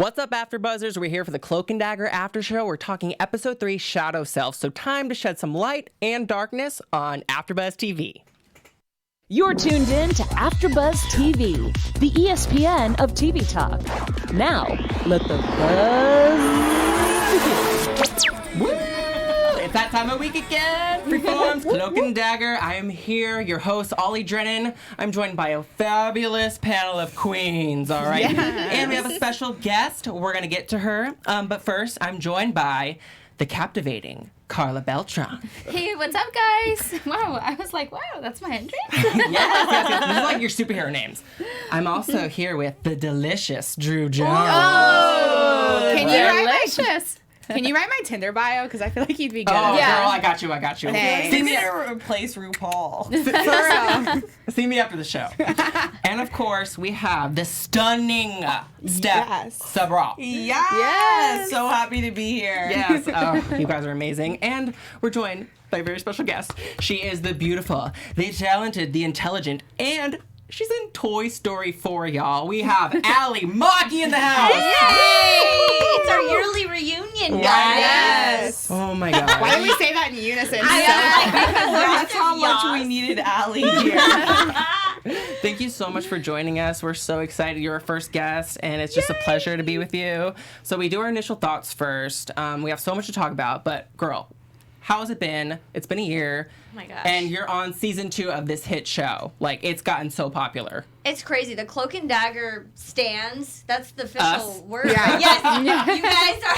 What's up, AfterBuzzers? We're here for the Cloak and Dagger After Show. We're talking Episode 3, Shadow Selves. So time to shed some light and darkness on AfterBuzz TV. You're tuned in to AfterBuzz TV, the ESPN of TV talk. Now, let the buzz begin. Woo! It's that time of week again. Freeform's Cloak and Dagger. I am here, your host, Ollie Drennan. I'm joined by a fabulous panel of queens, all right? Yes. And we have a special guest. We're going to get to her. But first, I'm joined by the captivating Karla Beltran. Hey, what's up, guys? Wow, I was like, wow, that's my entrance? yes. This is like your superhero names. I'm also here with the delicious Drew Jones. Oh, Delicious. Can you write my Tinder bio? Because I feel like you'd be good Oh, at that. girl, I got you. Thanks. See me, replace RuPaul. For real. see me after the show. And of course, we have the stunning Steph Sabraw. Yes. So happy to be here. Yes. Oh, you guys are amazing. And we're joined by a very special guest. She is the beautiful, the talented, the intelligent, and she's in Toy Story 4, y'all. We have Ally Maki in the house. Yay! It's our yearly reunion, guys. Yes. Oh my God. Why did we say that in unison? That's how much we needed Ally here. Thank you so much for joining us. We're so excited. You're our first guest, and it's just a pleasure to be with you. So we do our initial thoughts first. We have so much to talk about, but girl, how has it been? It's been a year. Oh my gosh. And you're on season 2 of this hit show. Like, it's gotten so popular. It's crazy. The Cloak and Dagger stands. That's the official Us? word. Yeah. Right? Yes, you guys are.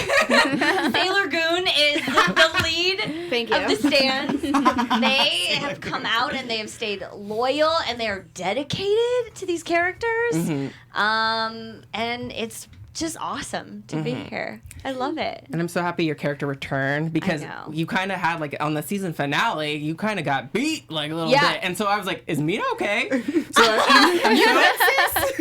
Sailor Goon is the lead Thank you. of the stands. They have come out and they have stayed loyal and they are dedicated to these characters. And it's just awesome to be here. I love it. And I'm so happy your character returned because you kind of had, like, on the season finale, you kind of got beat, like, a little bit. And so I was like, is Mina okay? So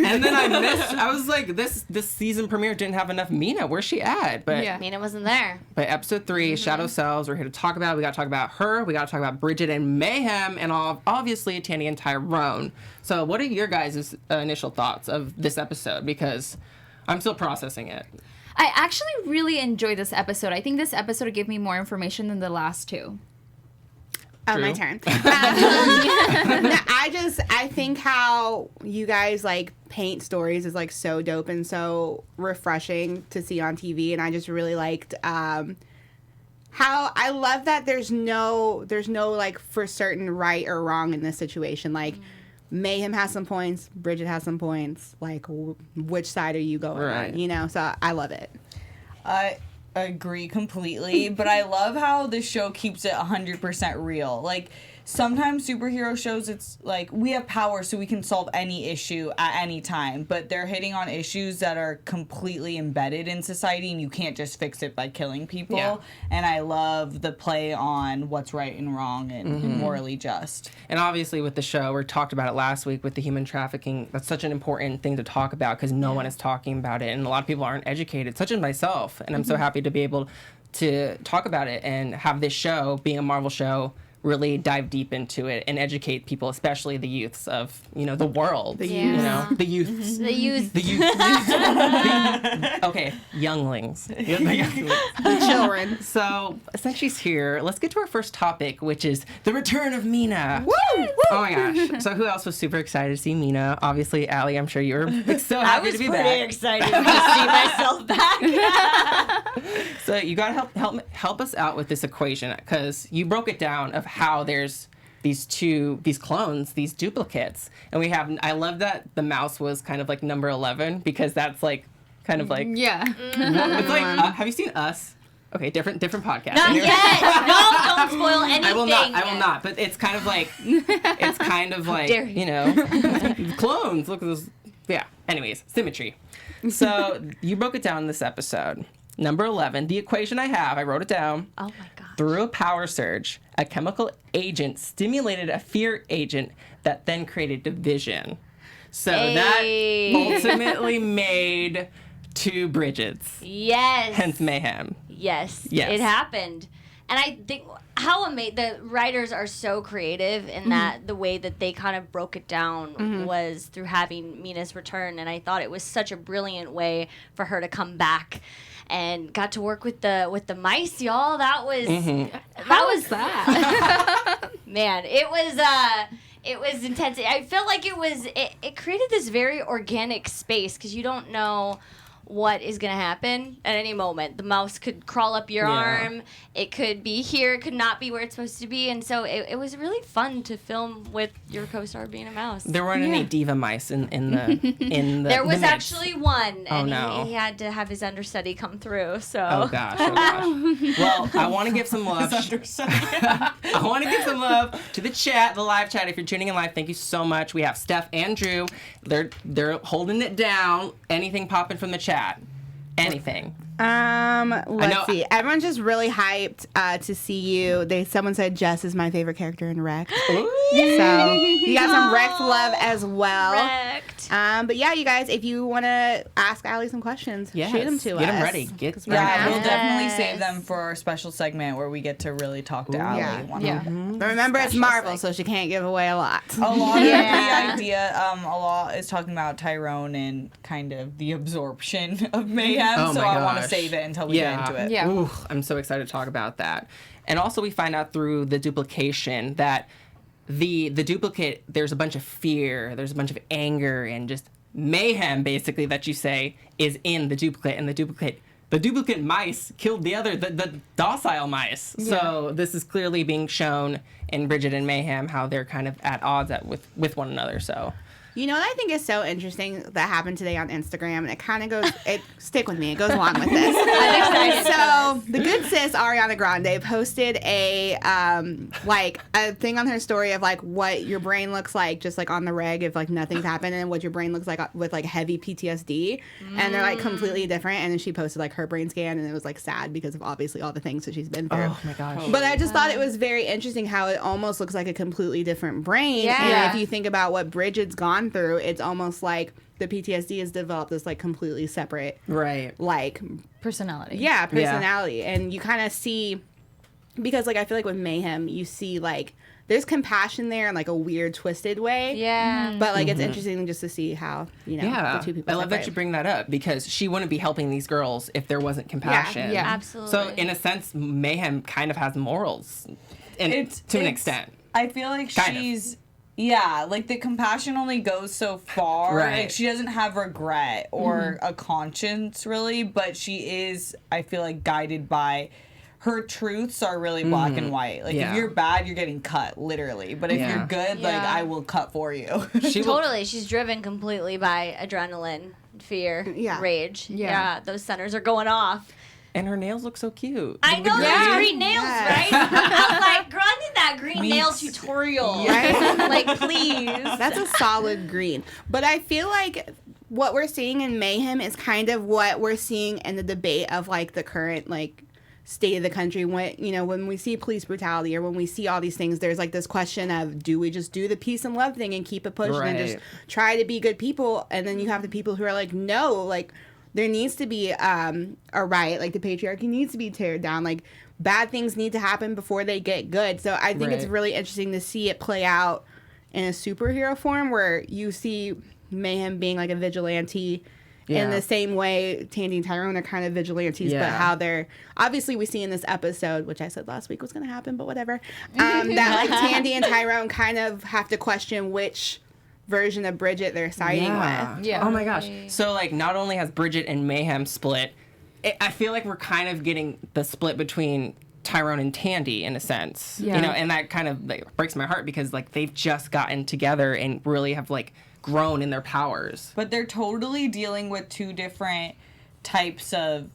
and then I missed, I was like, this season premiere didn't have enough Mina. Where's she at? But Mina wasn't there. But episode 3, Shadow Selves, we're here to talk about. We got to talk about her. We got to talk about Bridget and Mayhem, and obviously Tandy and Tyrone. So what are your guys' initial thoughts of this episode? Because I'm still processing it. I actually really enjoyed this episode. I think this episode gave me more information than the last two. Oh, my turn. I think how you guys, like, paint stories is, like, so dope and so refreshing to see on TV. And I just really liked how I love that there's no like, for certain right or wrong in this situation. Like, Mayhem has some points. Bridget has some points. Like, which side are you going on? You know? So I love it. I agree completely, but I love how the show keeps it 100% real. Like, sometimes superhero shows, it's like, we have power so we can solve any issue at any time, but they're hitting on issues that are completely embedded in society, and you can't just fix it by killing people. Yeah. And I love the play on what's right and wrong and morally just. And obviously with the show, we talked about it last week with the human trafficking. That's such an important thing to talk about because no one is talking about it, and a lot of people aren't educated, such as myself. And I'm so happy to be able to talk about it and have this show, being a Marvel show, really dive deep into it and educate people, especially the youths of, the world. The youths. The youth. Okay, younglings. The children. So, since she's here, let's get to our first topic, which is the return of Mina. Woo! Oh my gosh. So who else was super excited to see Mina? Obviously, Ally, I'm sure you were so happy to be back. I was pretty excited to see myself back. So you gotta help us out with this equation, because you broke it down of how there's these clones, these duplicates, and I love that the mouse was kind of like number 11, because that's like kind of like it's like have you seen Us? Okay, different podcast. Not yet. No, don't spoil anything. I will not. But it's kind of like clones. Look at those. Yeah. Anyways, symmetry. So you broke it down in this episode. Number 11, the equation I wrote it down. Oh my gosh. Through a power surge, a chemical agent stimulated a fear agent that then created division. So that ultimately made 2 Bridgets. Yes. Hence Mayhem. Yes. Yes. It happened. And I think the writers are so creative in that the way that they kind of broke it down was through having Mina's return. And I thought it was such a brilliant way for her to come back. And got to work with the mice, y'all. That was that? Man, it was intense. I felt like it created this very organic space because you don't know what is going to happen at any moment. The mouse could crawl up your arm. It could be here. It could not be where it's supposed to be. And so it was really fun to film with your co-star being a mouse. There weren't any diva mice in the There was the mix. actually one, and no. he had to have his understudy come through. So Oh gosh. Well, I want to give some love. I want to give some love to the chat, the live chat. If you're tuning in live, thank you so much. We have Steph and Drew. They're holding it down. Anything popping from the chat? Anything? Let's see. Everyone's just really hyped to see you. Someone said Jess is my favorite character in Wrecked. So you got some Wrecked love as well. Wrecked. But yeah, you guys, if you want to ask Ally some questions, shoot them to us. Get them ready. Get them Yeah, we'll ready. definitely save them for our special segment where we get to really talk to Ally. Yeah. But remember, it's Marvel, so she can't give away a lot. A lot of the idea, a lot is talking about Tyrone and kind of the absorption of Mayhem. Oh so my I want to gosh. save it until we get into it. Yeah. Ooh, I'm so excited to talk about that. And also we find out through the duplication that the duplicate, there's a bunch of fear, there's a bunch of anger and just mayhem basically that you say is in the duplicate, and the duplicate mice killed the docile mice. Yeah. So this is clearly being shown in Bridget and Mayhem, how they're kind of at odds with one another. So You know what I think is so interesting that happened today on Instagram, and it kind of goes, stick with me, it goes along with this. I'm excited. So the good sis Ariana Grande posted a thing on her story of like what your brain looks like just like on the reg if like nothing's happened, and what your brain looks like with like heavy PTSD, and they're like completely different. And then she posted like her brain scan, and it was like sad because of obviously all the things that she's been through. oh my gosh. But I just thought it was very interesting how it almost looks like a completely different brain. Yeah. And if you think about what Bridget's gone through, it's almost like the PTSD has developed this like completely separate Right. like Personality. personality. And you kind of see, because like I feel like with Mayhem you see like there's compassion there in like a weird twisted way. Yeah. But like it's interesting just to see how, you know, Yeah, the two people I love that separate. you bring that up, because she wouldn't be helping these girls if there wasn't compassion. Yeah. Absolutely. So in a sense, Mayhem kind of has morals, and to an extent. I feel like Kind of. she's like the compassion only goes so far. Right. Like she doesn't have regret or a conscience really, but she is, I feel like, guided by her truths are really black and white. Like Yeah. if you're bad, you're getting cut literally. But if Yeah. you're good, like Yeah. I will cut for you. She will- Totally. She's driven completely by adrenaline, fear, Yeah. rage. Yeah. Yeah. Those centers are going off. and her nails look so cute. I know The those green- green nails, Yes. right? I was like, girl, I need that green nail tutorial. Right? Like, please. That's a solid green. But I feel like what we're seeing in Mayhem is kind of what we're seeing in the debate of like the current like state of the country. When, you know, when we see police brutality or when we see all these things, there's like this question of, do we just do the peace and love thing and keep it pushing and just Right. try to be good people? And then you have the people who are like, no, like there needs to be a riot, like the patriarchy needs to be teared down, like bad things need to happen before they get good. So I think it's Right. really interesting to see it play out in a superhero form where you see Mayhem being like a vigilante in Yeah. the same way Tandy and Tyrone are kind of vigilantes, but Yeah. how they're obviously we see in this episode, which I said last week was going to happen, but whatever, that like Tandy and Tyrone kind of have to question which version of Bridget they're siding with. Yeah. Oh my gosh. So like, not only has Bridget and Mayhem split, I feel like we're kind of getting the split between Tyrone and Tandy in a sense. Yeah. You know, and that kind of like breaks my heart, because like they've just gotten together and really have like grown in their powers. But they're totally dealing with two different types of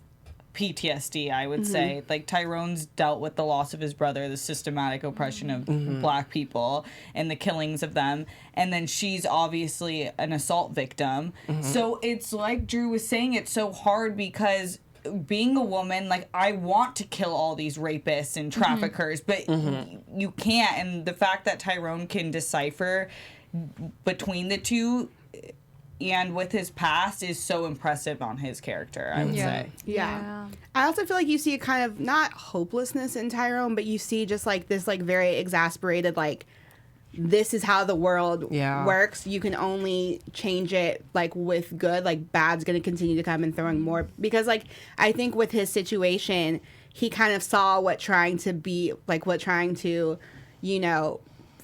PTSD, I would say. Like Tyrone's dealt with the loss of his brother, the systematic oppression of black people and the killings of them. And then she's obviously an assault victim. So it's like Drew was saying, it's so hard because being a woman, like I want to kill all these rapists and traffickers, but you can't. And the fact that Tyrone can decipher between the two, and with his past is so impressive on his character, I would say. Yeah. I also feel like you see a kind of, not hopelessness in Tyrone, but you see just like this like very exasperated, like, this is how the world works. You can only change it like with good. Like bad's going to continue to come and throwing more. Because like I think with his situation, he kind of saw what trying to, you know,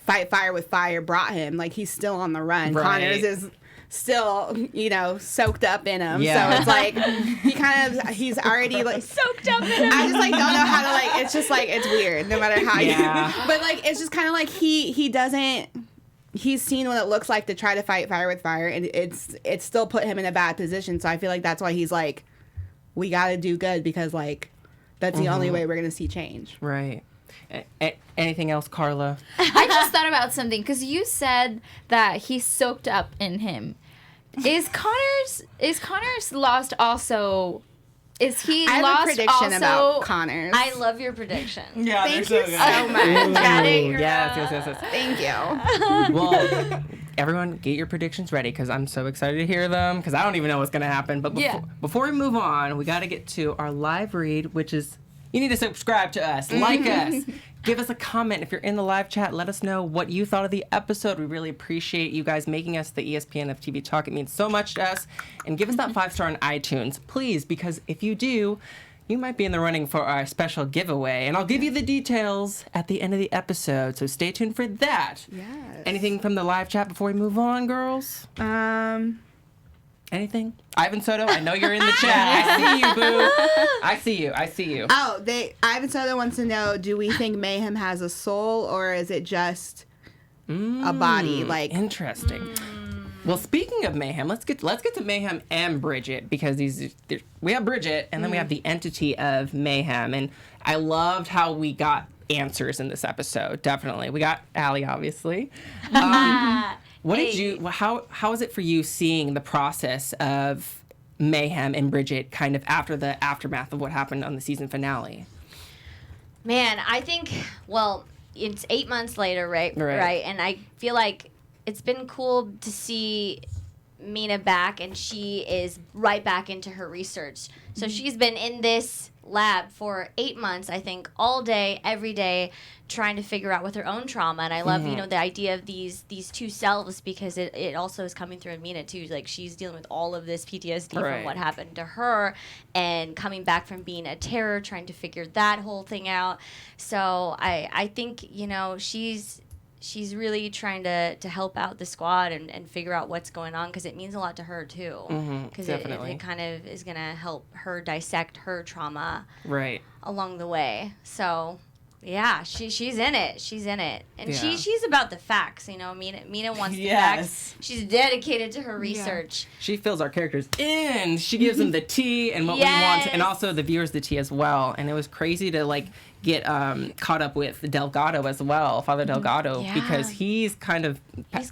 fight fire with fire brought him. Like he's still on the run. Right. Connors is still, you know, soaked up in him. So it's like he's already like Soaked up in him. I just like don't know how to like. It's just like it's weird. No matter how you. But like it's just kind of like he doesn't. He's seen what it looks like to try to fight fire with fire, and it's still put him in a bad position. So I feel like that's why he's like, we got to do good because like that's the only way we're gonna see change. Right. Anything else, Karla? I just thought about something because you said that he's soaked up in him. Is Connors lost also? Is he I have lost a prediction also? about Connors. I love your prediction. Yeah, Thank they're you so so much. Got it, girl. Yes. Thank you. Well, everyone get your predictions ready because I'm so excited to hear them because I don't even know what's going to happen. But before we move on, we got to get to our live read, which is you need to subscribe to us, like us, give us a comment. If you're in the live chat, let us know what you thought of the episode. We really appreciate you guys making us the ESPN of TV Talk. It means so much to us. And give us that 5-star on iTunes, please, because if you do, you might be in the running for our special giveaway. And I'll give you the details at the end of the episode, so stay tuned for that. Yes. Anything from the live chat before we move on, girls? Anything? Ivan Soto, I know you're in the chat. I see you, boo. I see you. Oh, Ivan Soto wants to know: do we think Mayhem has a soul, or is it just a body? Like interesting. Well, speaking of Mayhem, let's get to Mayhem and Bridget because we have Bridget and then we have the entity of Mayhem, and I loved how we got answers in this episode. Definitely, we got Ally, obviously. What did you? How was it for you seeing the process of Mayhem and Bridget kind of after the aftermath of what happened on the season finale? Man, I think, well, it's 8 months later, right? Right. And I feel like it's been cool to see Mina back, and she is right back into her research. So she's been in this lab for 8 months, I think, all day, every day, trying to figure out with her own trauma. And I love, you know, the idea of these two selves because it also is coming through in Mina too. Like she's dealing with all of this PTSD from what happened to her and coming back from being a terror, trying to figure that whole thing out. So I think, you know, she's really trying to help out the squad and figure out what's going on because it means a lot to her too. Because it kind of is going to help her dissect her trauma along the way. So yeah, she's in it. She's in it. And she's about the facts, you know. Mina wants the facts. She's dedicated to her research. She fills our characters in. She gives them the tea and what we want, and also the viewers the tea as well. And it was crazy to like get caught up with Delgado as well, Father Delgado, because he's kind of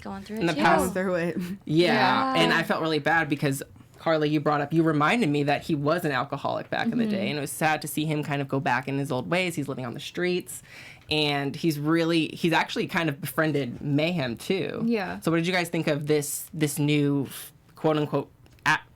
going through it in the too. past. through it. Yeah, and I felt really bad because Karla, you reminded me that he was an alcoholic back in the day, and it was sad to see him kind of go back in his old ways. He's living on the streets, and he's actually kind of befriended Mayhem too. Yeah. So what did you guys think of this new quote unquote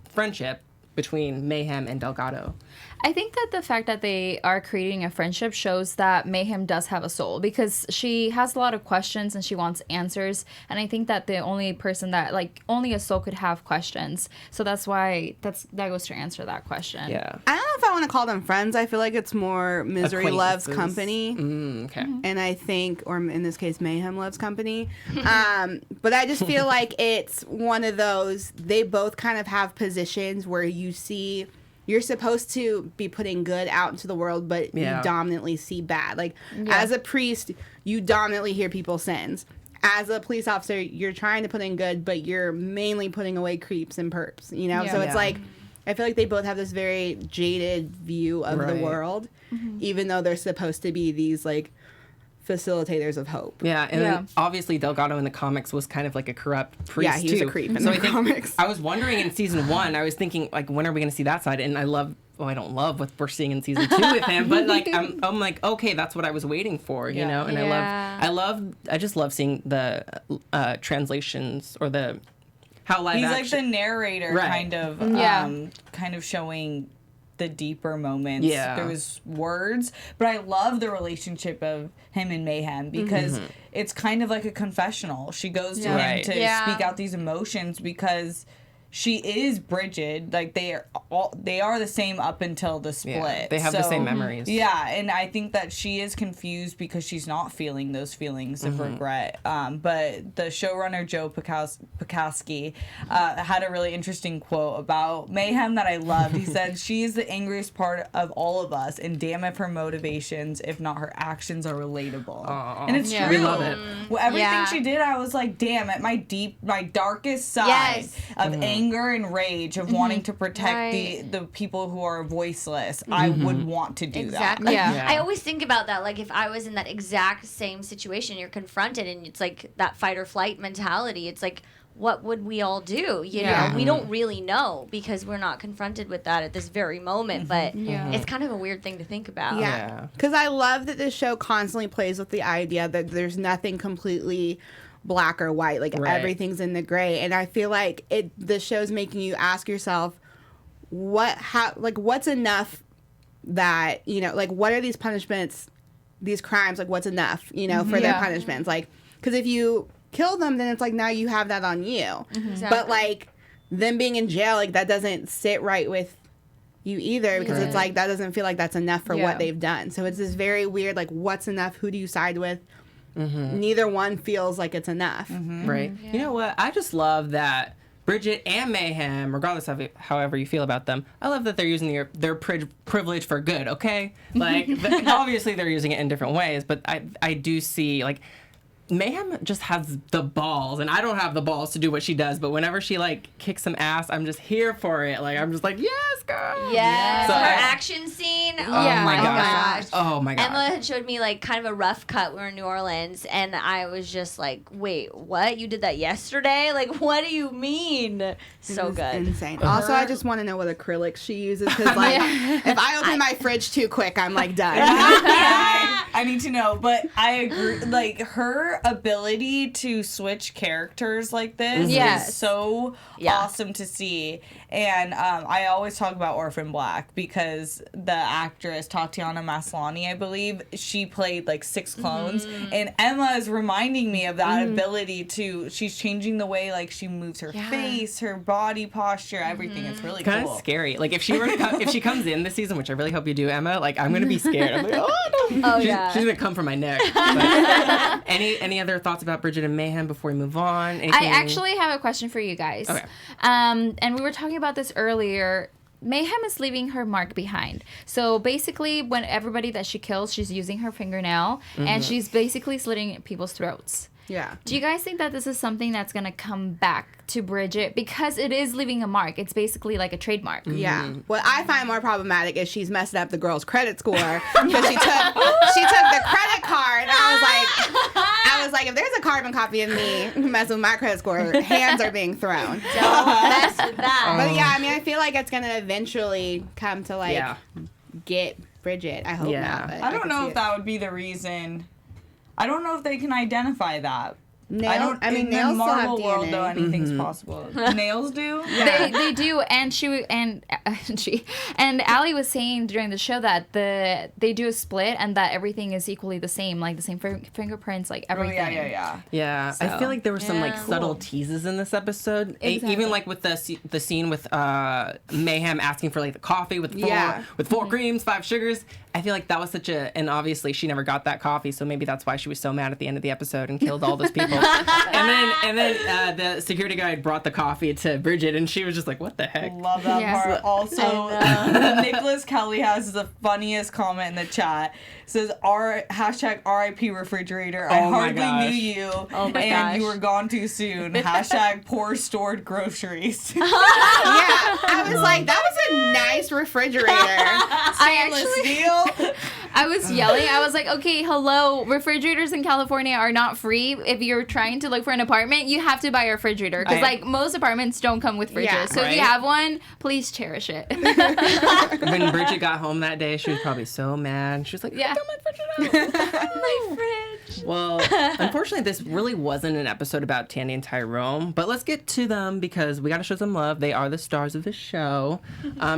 friendship between Mayhem and Delgado? I think that the fact that they are creating a friendship shows that Mayhem does have a soul because she has a lot of questions and she wants answers. And I think that the only person that, like, only a soul could have questions. So that's why that goes to answer that question. Yeah. I don't know if I want to call them friends. I feel like it's more misery loves Acquaintances. company. Okay. And I think, or in this case, Mayhem loves company. But I just feel like it's one of those, they both kind of have positions where you see, you're supposed to be putting good out into the world, but you dominantly see bad. Like, as a priest, you dominantly hear people's sins. As a police officer, you're trying to put in good, but you're mainly putting away creeps and perps, you know? So it's like, I feel like they both have this very jaded view of the world, even though they're supposed to be these, like, facilitators of hope. Yeah, and then obviously Delgado in the comics was kind of like a corrupt priest. Yeah, he was a creep in the comics. I was wondering in season 1, I was thinking like, when are we going to see that side? And I don't love what we're seeing in season 2 with him, but like I'm like, okay, that's what I was waiting for, you know. And I just love seeing the translations or the how live He's action. like the narrator, Right. kind of showing the deeper moments Yeah. through his words. But I love the relationship of him and Mayhem because it's kind of like a confessional. She goes to him Right. to Yeah. speak out these emotions because she is Bridget. Like they are the same up until the split. Yeah, they have the same memories. Yeah, and I think that she is confused because she's not feeling those feelings of regret. But the showrunner Joe Pekowski had a really interesting quote about Mayhem that I loved. He said, "She is the angriest part of all of us, and damn if her motivations, if not her actions, are relatable." Aw. And it's Yeah. true. We love it. Well, everything Yeah. she did, I was like, damn, at my darkest side Yes. of anger and rage of wanting to protect Right. the people who are voiceless, I would want to do Exactly. that. Yeah. I always think about that. Like, if I was in that exact same situation, you're confronted, and it's like that fight or flight mentality. It's like, what would we all do? You Yeah. know, we don't really know because we're not confronted with that at this very moment. But Yeah. it's kind of a weird thing to think about. Yeah. Because I love that this show constantly plays with the idea that there's nothing completely black or white. Like Right. everything's in the gray. And I feel like the show's making you ask yourself, what's enough that, you know, like what are these punishments, these crimes, like what's enough, you know, for their Yeah. punishments? Like, because if you kill them, then it's like now you have that on you. But like them being in jail, like that doesn't sit right with you either, because it's like that doesn't feel like that's enough for Yeah. what they've done. So it's this very weird, like what's enough? Who do you side with? Neither one feels like it's enough. Right. You know what? I just love that Bridget and Mayhem, regardless of however you feel about them, I love that they're using their privilege for good, okay? Like, obviously they're using it in different ways, but I do see, like, Mayhem just has the balls, and I don't have the balls to do what she does, but whenever she, like, kicks some ass, I'm just here for it. Like, I'm just like, yes, girl! Yes, So her I- action scene. Oh, Yeah. my Oh my gosh. Oh my gosh. Emma had showed me like kind of a rough cut. We were in New Orleans, and I was just like, "Wait, what? You did that yesterday? Like, what do you mean?" So It's good. insane. Also, I just want to know what acrylics she uses, because like if I open my fridge too quick, I'm like done. I need to know, but I agree. Like her ability to switch characters like this Yes. is so Yeah. awesome to see. And I always talk about Orphan Black because the actress Tatiana Maslany, I believe, she played like 6 clones, and Emma is reminding me of that ability to. She's changing the way like she moves her face, her body posture, everything. It's really Kind cool. of scary. Like if she were to if she comes in this season, which I really hope you do, Emma, like I'm gonna be scared. I'm like, oh no, Oh, she's, yeah. she's gonna come for my neck. But any other thoughts about Bridget and Mayhem before we move on? I Anything- actually have a question for you guys. Okay. And we were talking about this earlier. Mayhem is leaving her mark behind. So basically, when everybody that she kills, she's using her fingernail, and she's basically slitting people's throats. Yeah. Do you guys think that this is something that's going to come back to Bridget? Because it is leaving a mark. It's basically like a trademark. Yeah. What I find more problematic is she's messing up the girl's credit score because she took the credit card. And I was like, if there's a carbon copy of me messing with my credit score, hands are being thrown. Don't mess with that. But yeah, I mean, I feel like it's gonna eventually come to like Yeah. get Bridget. I hope Yeah. not. But I don't can know see if it. that would be the reason. I don't know if they can identify that. Nails. I mean, in nails the still have Marvel world, DNA. though, anything's possible. Nails do. They do, and and Ally was saying during the show that they do a split and that everything is equally the same, like the same fingerprints, like Oh, everything. yeah. Yeah, I So, feel like there were some like yeah. subtle Cool. teases in this episode. Exactly. Even like with the scene with Mayhem asking for like the coffee with four creams, 5 sugars. I feel like that was such a, and obviously she never got that coffee, so maybe that's why she was so mad at the end of the episode and killed all those people. and then the security guy brought the coffee to Bridget, and she was just like, "What the heck?" Love that Yeah. part. Also, Nicholas Kelly has the funniest comment in the chat. It says, hashtag RIP refrigerator. I Oh my hardly gosh. knew you. Oh my and gosh. you were gone too soon. Hashtag poor stored groceries. Yeah, I was like, that was a nice refrigerator. Stainless steel. I was yelling. I was like, okay, hello, refrigerators in California are not free. If you're trying to look for an apartment, you have to buy a refrigerator. Because, like, most apartments don't come with fridges. Yeah, so if you right? have one, please cherish it. When Bridget got home that day, she was probably so mad. She was like, Yeah. I got my fridge out. My fridge. Well, unfortunately, this really wasn't an episode about Tandy and Tyrone, but let's get to them because we got to show some love. They are the stars of the show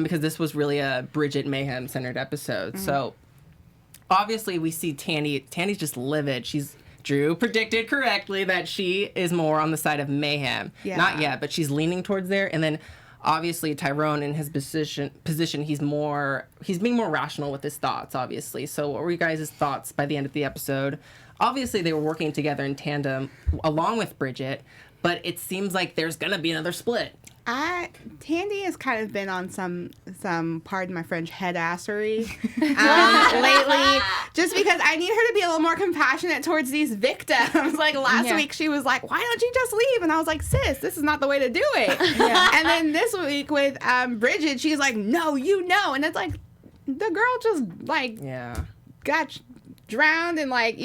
because this was really a Bridget Mayhem centered episode. So obviously we see Tandy. Tandy's just livid. Drew predicted correctly that she is more on the side of Mayhem. Yeah. Not yet, but she's leaning towards there. And then obviously Tyrone in his position he's being more rational with his thoughts, obviously. So what were you guys' thoughts by the end of the episode? Obviously they were working together in tandem along with Bridget, but it seems like there's gonna be another split. Tandy has kind of been on some pardon my French, head-assery lately, just because I need her to be a little more compassionate towards these victims. Like last week, she was like, "Why don't you just leave?" And I was like, "Sis, this is not the way to do it." And then this week with Bridget, she's like, "No, you know," and it's like the girl just like got drowned and like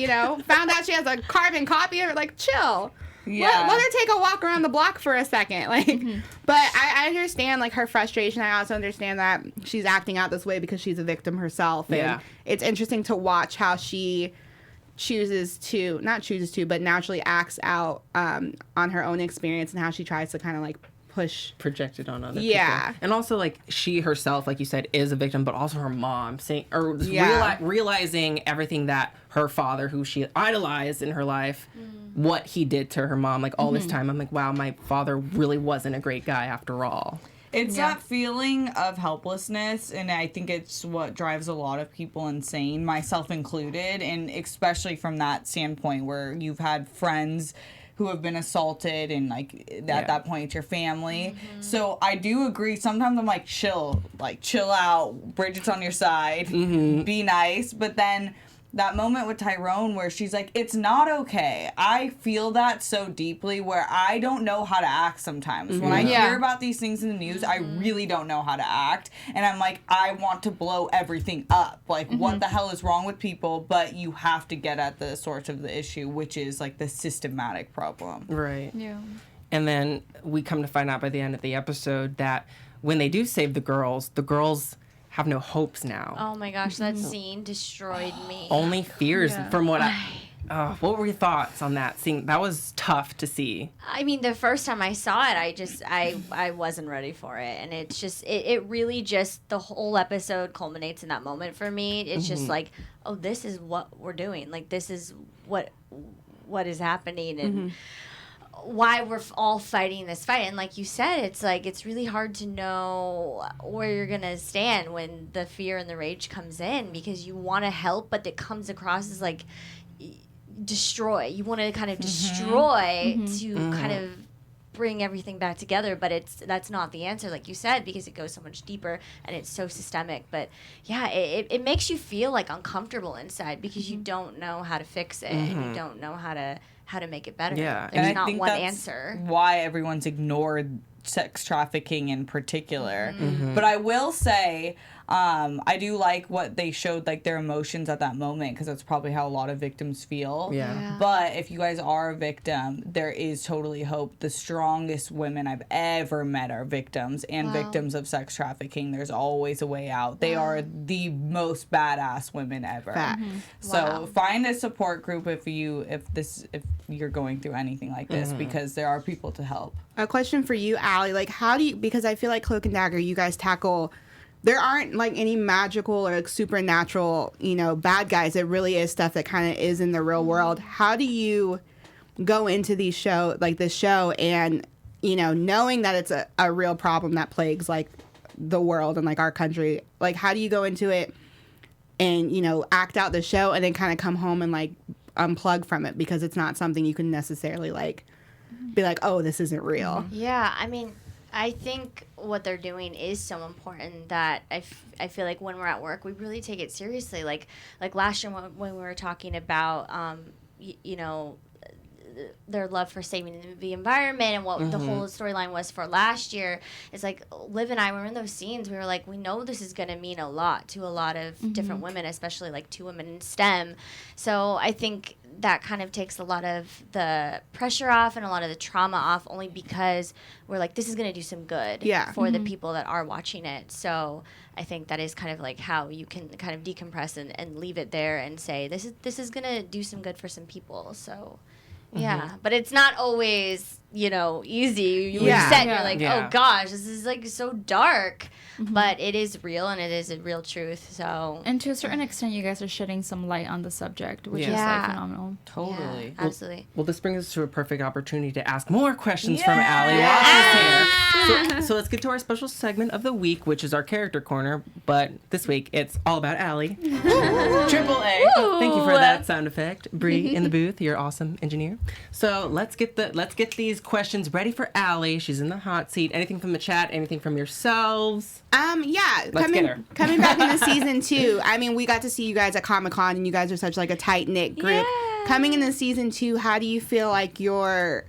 found out she has a carbon copy of it. Like, chill. Yeah. Let her take a walk around the block for a second. Like, but I understand like her frustration. I also understand that she's acting out this way because she's a victim herself. And it's interesting to watch how she not chooses to, but naturally acts out on her own experience and how she tries to kind of like projected on other people. And also like she herself, like you said, is a victim, but also her mom realizing everything that her father, who she idolized in her life, what he did to her mom, like all this time. I'm like, wow, my father really wasn't a great guy after all. It's that feeling of helplessness, and I think it's what drives a lot of people insane, myself included, and especially from that standpoint where you've had friends who have been assaulted, and like at that point it's your family. So I do agree. Sometimes I'm like, chill out. Bridget's on your side. Be nice. But then that moment with Tyrone where she's like, it's not okay. I feel that so deeply where I don't know how to act sometimes. When I hear about these things in the news, I really don't know how to act. And I'm like, I want to blow everything up. Like, what the hell is wrong with people? But you have to get at the source of the issue, which is like the systematic problem. Right. Yeah. And then we come to find out by the end of the episode that when they do save the girls have no hopes now. Oh my gosh, that scene destroyed me. Only fears from what what were your thoughts on that scene? That was tough to see. I mean, the first time I saw it, I wasn't ready for it. And it's just, it really just, the whole episode culminates in that moment for me. It's just like, oh, this is what we're doing. Like, this is what is happening. And why we're all fighting this fight. And like you said, it's like it's really hard to know where you're gonna stand when the fear and the rage comes in, because you want to help, but it comes across as like destroy. You want to kind of destroy to kind of bring everything back together, but that's not the answer, like you said, because it goes so much deeper and it's so systemic. But yeah, it makes you feel like uncomfortable inside because you don't know how to fix it and you don't know how to make it better. Yeah. There's And I not think one that's answer. why everyone's ignored sex trafficking in particular. But I will say, I do like what they showed, like their emotions at that moment, because that's probably how a lot of victims feel. Yeah. But if you guys are a victim, there is totally hope. The strongest women I've ever met are victims and victims of sex trafficking. There's always a way out. They are the most badass women ever. So find a support group if you're going through anything like this, because there are people to help. A question for you, Ally. Like, how do you, because I feel like Cloak and Dagger, you guys tackle, there aren't like any magical or like supernatural, bad guys. It really is stuff that kind of is in the real world. How do you go into this show and, knowing that it's a real problem that plagues like the world and like our country? Like, how do you go into it and, act out the show and then kind of come home and like unplug from it, because it's not something you can necessarily like be like, oh, this isn't real. Yeah, I mean, I think what they're doing is so important that I feel like when we're at work, we really take it seriously. Like last year when we were talking about, their love for saving the environment and what the whole storyline was for last year. It's like Liv and I were in those scenes. We were like, we know this is going to mean a lot to a lot of different women, especially like 2 women in STEM. So I think that kind of takes a lot of the pressure off and a lot of the trauma off, only because we're like, this is going to do some good for the people that are watching it. So I think that is kind of like how you can kind of decompress and leave it there and say, this is going to do some good for some people. So yeah, but it's not always, easy. You reset and you're like, oh gosh, this is like so dark. But it is real and it is a real truth. So, and to a certain extent, you guys are shedding some light on the subject, which is like phenomenal. Totally. Yeah, absolutely. Well, this brings us to a perfect opportunity to ask more questions from Ally while she's here. So let's get to our special segment of the week, which is our character corner. But this week, it's all about Ally. Triple A. Thank you for that sound effect, Bree in the booth. You're awesome engineer. So let's get these questions ready for Ally. She's in the hot seat. Anything from the chat? Anything from yourselves? Coming back into season 2. I mean, we got to see you guys at Comic-Con, and you guys are such like a tight-knit group. Yeah. Coming into season 2, how do you feel like your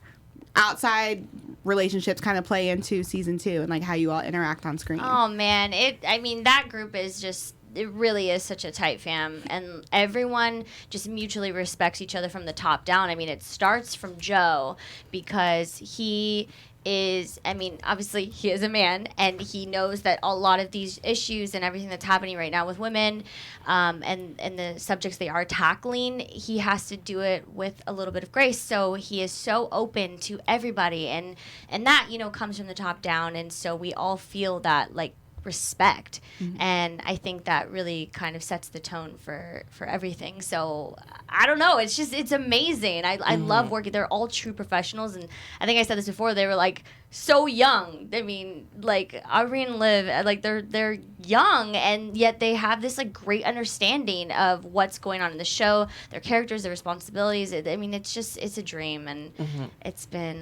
outside relationships kind of play into season 2 and like how you all interact on screen? Oh man, that group is just, it really is such a tight fam, and everyone just mutually respects each other from the top down. I mean, it starts from Joe, because he is, obviously he is a man, and he knows that a lot of these issues and everything that's happening right now with women, and the subjects they are tackling, he has to do it with a little bit of grace. So he is so open to everybody, and that, comes from the top down, and so we all feel that, like, respect. And I think that really kind of sets the tone for everything. So I don't know, it's amazing. I love working. They're all true professionals, and I think I said this before, they were like so young. I mean, like Aubrey and Liv, like they're young, and yet they have this like great understanding of what's going on in the show, their characters, their responsibilities. It's a dream, and it's been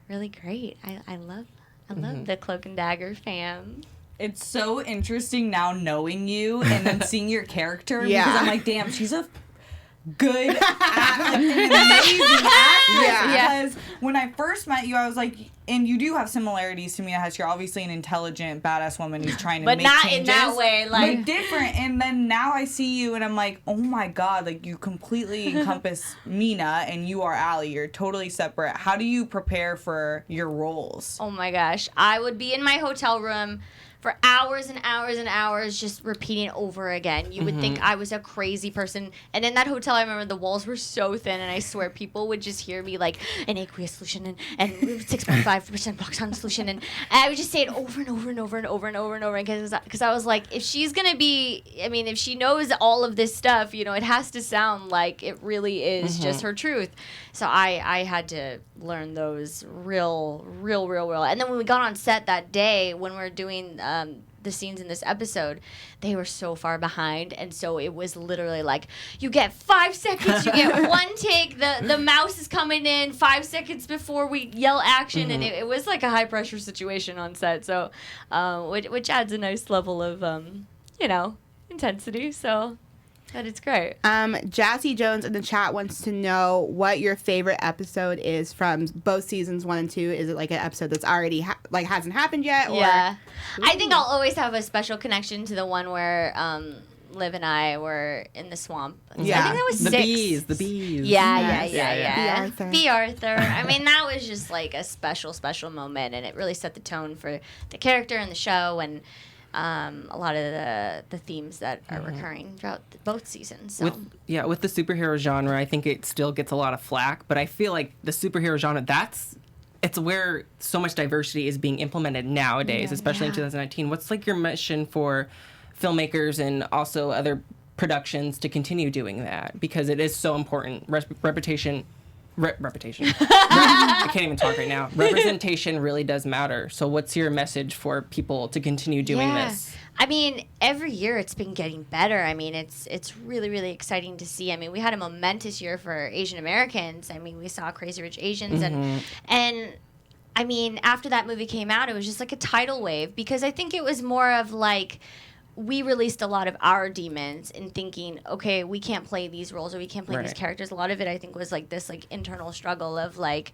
really great. I love the Cloak and Dagger fam. It's so interesting now knowing you and then seeing your character, because I'm like, damn, she's a good an amazing actress. Because when I first met you, I was like, and you do have similarities to Mina Hess. You're obviously an intelligent, badass woman who's trying to make changes. But not in that way, like. But different. And then now I see you and I'm like, oh my God, like you completely encompass Mina, and you are Ally. You're totally separate. How do you prepare for your roles? Oh my gosh. I would be in my hotel room for hours and hours and hours, just repeating over again. You would think I was a crazy person. And in that hotel, I remember the walls were so thin, and I swear people would just hear me like, an aqueous solution and 6.5% Boxon solution. And I would just say it over and over and over and over and over and over again, because I was like, if she's going to be, if she knows all of this stuff, it has to sound like it really is just her truth. So I had to learn those real. And then when we got on set that day, when we were doing the scenes in this episode, they were so far behind, and so it was literally like, you get 5 seconds, you get one take, the mouse is coming in 5 seconds before we yell action, and it was like a high pressure situation on set, so which adds a nice level of intensity. So but it's great. Jassy Jones in the chat wants to know what your favorite episode is from both seasons 1 and 2. Is it like an episode that's already hasn't happened yet? Or? Yeah, I think I'll always have a special connection to the one where Liv and I were in the swamp. Yeah, I think that was the 6. The bees. Yeah. B. Arthur. I mean, that was just like a special moment, and it really set the tone for the character and the show, and a lot of the themes that are recurring throughout both seasons. So. With the superhero genre, I think it still gets a lot of flack, but I feel like the superhero genre, it's where so much diversity is being implemented nowadays, especially in 2019. What's like your mission for filmmakers and also other productions to continue doing that? Because it is so important. Reputation. I can't even talk right now. Representation really does matter. So what's your message for people to continue doing this? I mean, every year it's been getting better. I mean, it's really, really exciting to see. I mean, we had a momentous year for Asian Americans. I mean, we saw Crazy Rich Asians, and I mean, after that movie came out, it was just like a tidal wave, because I think it was more of like, we released a lot of our demons in thinking, okay, we can't play these roles or we can't play these characters. A lot of it, I think, was like this like internal struggle of like,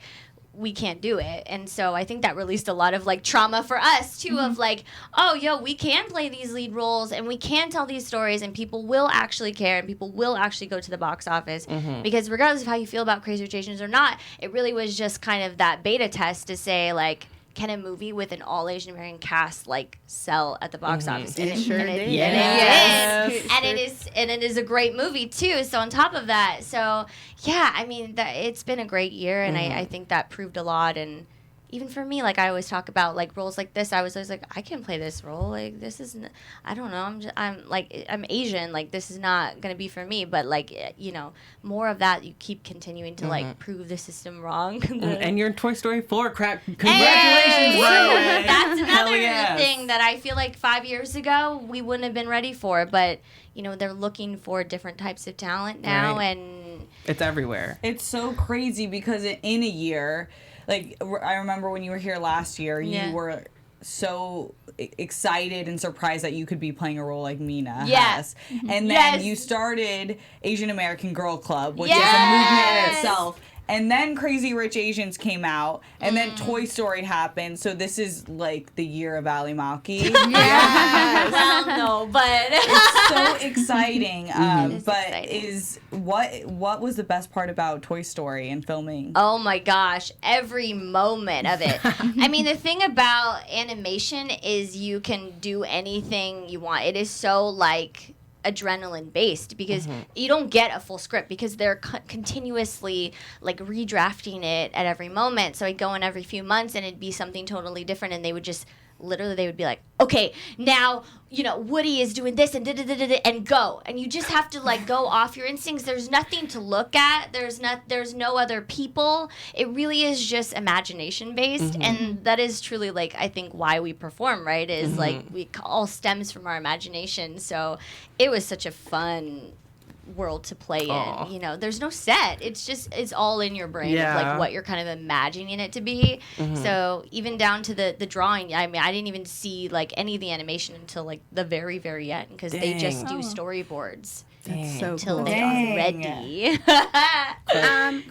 we can't do it. And so I think that released a lot of like trauma for us too, of like, oh, yo, we can play these lead roles and we can tell these stories and people will actually care and people will actually go to the box office. Because regardless of how you feel about Crazy Rich Asians or not, it really was just kind of that beta test to say like, can a movie with an all Asian American cast like sell at the box office? And It sure did. And it is a great movie too. So on top of that, so yeah, I mean it's been a great year, and I think that proved a lot. And even for me, like I always talk about like roles like this, I was always like, I can play this role. Like this isn't, I don't know, I'm Asian. Like this is not gonna be for me. But like more of that. You keep continuing to like prove the system wrong. And you're in Toy Story 4, crack. Congratulations, bro. That's another thing that I feel like 5 years ago we wouldn't have been ready for. But they're looking for different types of talent now, and it's everywhere. It's so crazy because in a year. Like, I remember when you were here last year, you were so excited and surprised that you could be playing a role like Mina Hess. And then you started Asian American Girl Club, which is a movement in itself. And then Crazy Rich Asians came out, and then Toy Story happened. So this is like the year of Ally Maki. Well, no, but it's so exciting. Exciting. What was the best part about Toy Story and filming? Oh my gosh, every moment of it. I mean, the thing about animation is you can do anything you want. It is so like adrenaline based because you don't get a full script because they're continuously like redrafting it at every moment. So I'd go in every few months and it'd be something totally different, and they would just literally they would be like, okay, now Woody is doing this and and go, and you just have to like go off your instincts. There's nothing to look at. There's no other people. It really is just imagination based, and that is truly like I think why we perform, right? Is like we all stems from our imagination. So it was such a fun world to play in. There's no set. It's all in your brain of like what you're kind of imagining it to be. So even down to the drawing, I mean I didn't even see like any of the animation until like the very, very end because they just do storyboards. That's so Until cool. they are ready.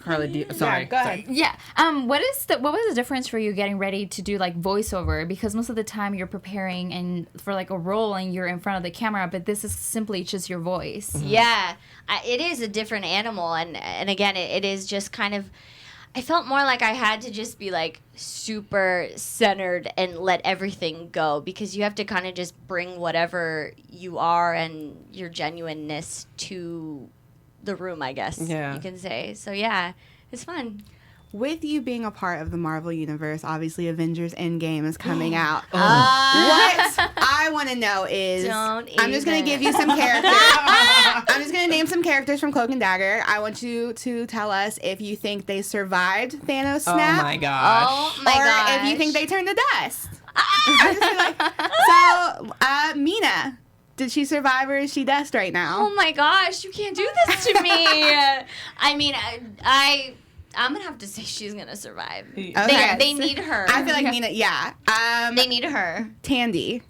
Carla, sorry. Go ahead. Yeah. What was the difference for you getting ready to do like voiceover? Because most of the time you're preparing and for like a role and you're in front of the camera, but this is simply just your voice. Yeah, it is a different animal, and again, it is just kind of. I felt more like I had to just be like super centered and let everything go because you have to kind of just bring whatever you are and your genuineness to the room, I guess you can say. So yeah, it's fun. With you being a part of the Marvel Universe, obviously Avengers Endgame is coming out. What I want to know is, I'm just going to give you some characters. I'm just going to name some characters from Cloak and Dagger. I want you to tell us if you think they survived Thanos' snap. Oh my gosh. Oh my or gosh. if you think they turned to dust. I just feel like, so, Mina. Did she survive or is she dust right now? Oh my gosh, you can't do this to me. I mean, I'm going to have to say she's going to survive. Okay. They need her. I feel like Mina, they need her. Tandy.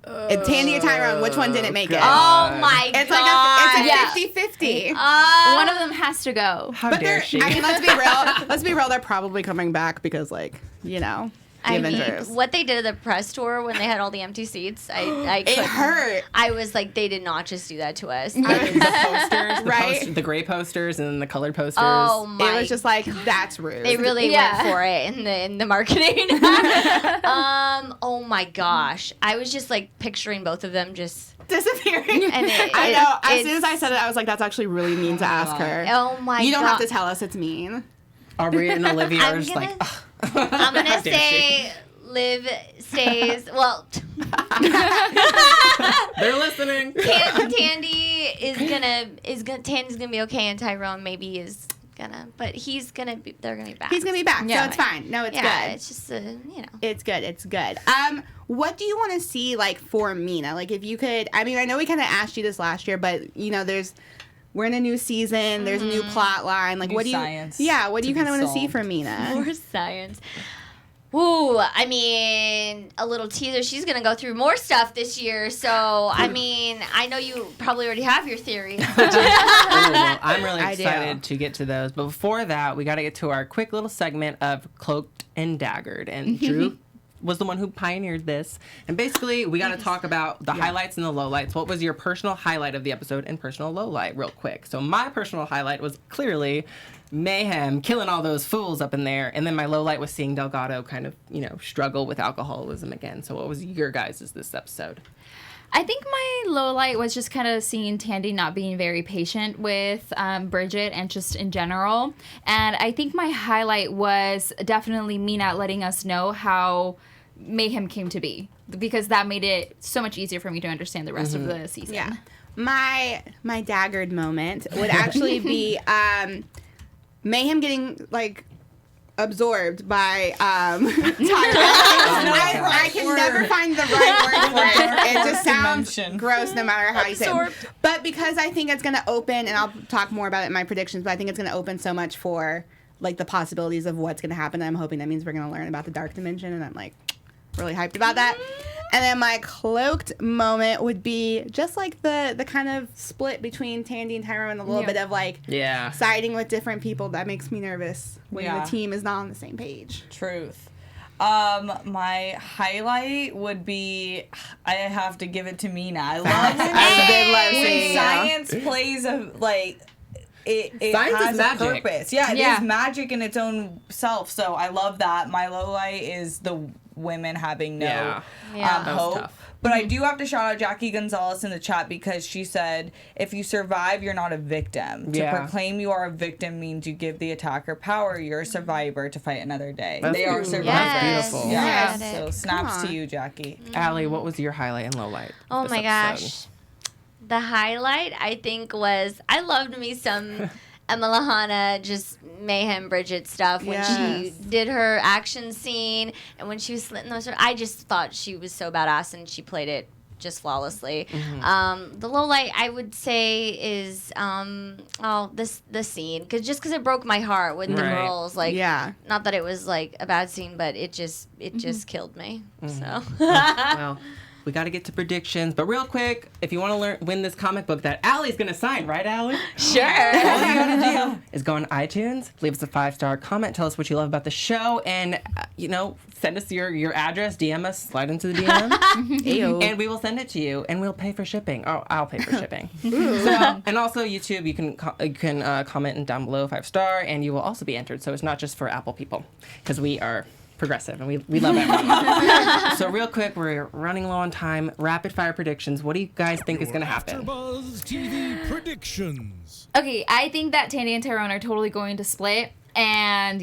Tandy and Tyrone, which one didn't make it? Oh my It's god. like it's a 50-50. One of them has to go. How dare she? I mean, let's be real, they're probably coming back because like, the Avengers. Mean, what they did at the press tour when they had all the empty seats, I It hurt. I was like, they did not just do that to us. The posters, Right? the gray posters and then the colored posters. Oh my! It was just like, that's rude. They really went for it in the marketing. Oh my gosh! I was just like picturing both of them just disappearing. And I know. As soon as I said it, I was like, that's actually really mean to ask her. Oh my god! You don't have to tell us it's mean. Aubrey and Olivia are just like, I'm gonna say Liv stays. Well, they're listening. Tandy Tandy's gonna be okay, and Tyrone maybe is gonna, but they're gonna be back. He's gonna be back, so it's fine. No, it's good. It's just It's good. It's good. What do you want to see like for Mina? Like if you could. I mean, I know we kind of asked you this last year, but we're in a new season. There's a new plot line. Like, New what do you? science Yeah. What do you to kind of be want to see solved. from Mina? more science. Ooh, I mean, a little teaser. She's going to go through more stuff this year. So, I mean, I know you probably already have your theory. Well, I'm really I do. excited to get to those. But before that, we got to get to our quick little segment of Cloaked and Daggered. And Drew was the one who pioneered this. And basically, we got to talk about the highlights and the lowlights. What was your personal highlight of the episode and personal lowlight real quick? So my personal highlight was clearly Mayhem killing all those fools up in there. And then my lowlight was seeing Delgado kind of, struggle with alcoholism again. So what was your guys' this episode? I think my low light was just kind of seeing Tandy not being very patient with Bridget and just in general. And I think my highlight was definitely Mina letting us know how Mayhem came to be, because that made it so much easier for me to understand the rest of the season. Yeah. My daggered moment would actually be Mayhem getting, like, absorbed by Tyrone. I can never find the right word for it. It just sounds gross no matter how you say it. But because I think it's going to open, and I'll talk more about it in my predictions, but I think it's going to open so much for, like, the possibilities of what's going to happen. I'm hoping that means we're going to learn about the dark dimension, and I'm, like, really hyped about that. And then my cloaked moment would be just like the kind of split between Tandy and Tyrone, a little bit of like siding with different people. That makes me nervous when the team is not on the same page. Truth. My highlight would be, I have to give it to Mina. I love when science plays a, like, it Science has is a magic. purpose. Yeah, it is magic in its own self. So I love that. My low light is the women having no hope. Tough. But I do have to shout out Jackie Gonzalez in the chat, because she said, if you survive, you're not a victim. To proclaim you are a victim means you give the attacker power. You're a survivor to fight another day. They are survivors. Yes. Beautiful. Yeah. Yes. So snaps to you, Jackie. Allie, what was your highlight and lowlight? Oh this my episode? gosh. The highlight, I think, was I loved me some Emma Lahana, just Mayhem Bridget stuff when she did her action scene and when she was slitting those. I just thought she was so badass and she played it just flawlessly. The low light, I would say, is the scene, because it broke my heart with the girls. Like, not that it was like a bad scene, but it just killed me. So. Well, we got to get to predictions, but real quick, if you want to win this comic book that Allie's going to sign, right, Allie? Sure. All you got to do is go on iTunes, leave us a 5-star comment, tell us what you love about the show, and, send us your address, DM us, slide into the DM, and we will send it to you, and we'll pay for shipping. Oh, I'll pay for shipping. So, and also YouTube, you can comment down below 5-star, and you will also be entered, so it's not just for Apple people, because we are progressive, and we love everyone. So real quick, we're running low on time. Rapid fire predictions. What do you guys think is going to happen? AfterBuzz TV predictions. Okay, I think that Tandy and Tyrone are totally going to split, and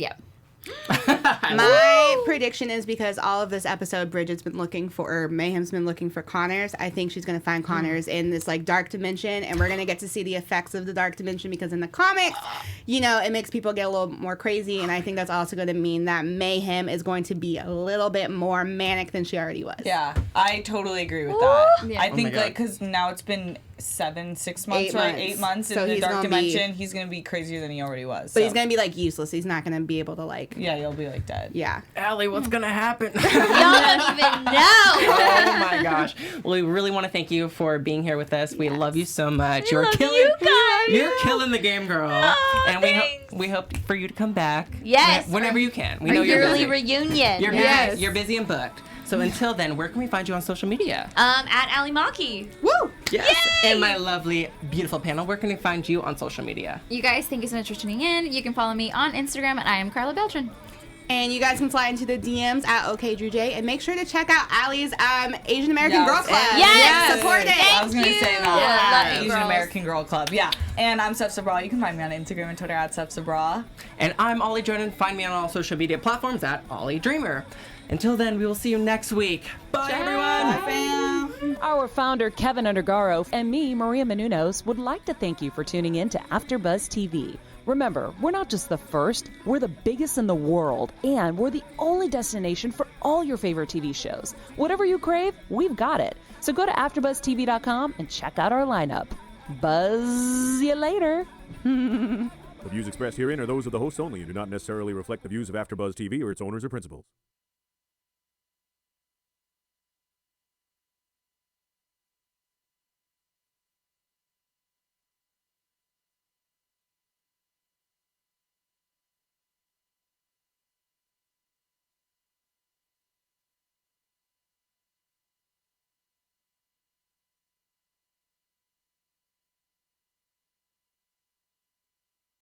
My prediction is, because all of this episode, Bridget's been looking for, or Mayhem's been looking for Connors. I think she's going to find Connors in this, like, dark dimension, and we're going to get to see the effects of the dark dimension, because in the comics, it makes people get a little more crazy, and I think that's also going to mean that Mayhem is going to be a little bit more manic than she already was. Yeah, I totally agree with that. Yeah. I think, because now it's been 6 months, 8 months So in the he's dark gonna dimension. He's going to be crazier than he already was. But he's going to be, like, useless. He's not going to be able to, like... Yeah, he'll be, like, dead. Yeah. Allie, what's going to happen? Y'all don't even know. Oh my gosh. Well, we really want to thank you for being here with us. We love you so much. Love you guys. You're killing the game, girl. Oh, and thanks. we hope for you to come back. Yes. Whenever you can. We Our know you're yearly busy. reunion. You're busy. You're busy and booked. So until then, where can we find you on social media? At Ally Maki. Woo! Yes. Yay! And my lovely, beautiful panel, where can we find you on social media? you guys, thank you so much for tuning in. You can follow me on Instagram at I am Karla Beltran. And you guys can slide into the DMs at OKDrewJ, and make sure to check out Allie's Asian American Girl Club. Yes. Support it. I was going to say that. Yeah, love you, Asian girls. American Girl Club. Yeah. And I'm Steph Sabraw. You can find me on Instagram and Twitter at Steph Sabraw. And I'm Ollie Drennan. Find me on all social media platforms at Ollie Dreamer. Until then, we will see you next week. Bye, everyone. Bye, fam. Our founder, Kevin Undergaro, and me, Maria Menounos, would like to thank you for tuning in to AfterBuzz TV. Remember, we're not just the first, we're the biggest in the world, and we're the only destination for all your favorite TV shows. Whatever you crave, we've got it. So go to AfterBuzzTV.com and check out our lineup. Buzz you later. The views expressed herein are those of the hosts only and do not necessarily reflect the views of AfterBuzz TV or its owners or principals.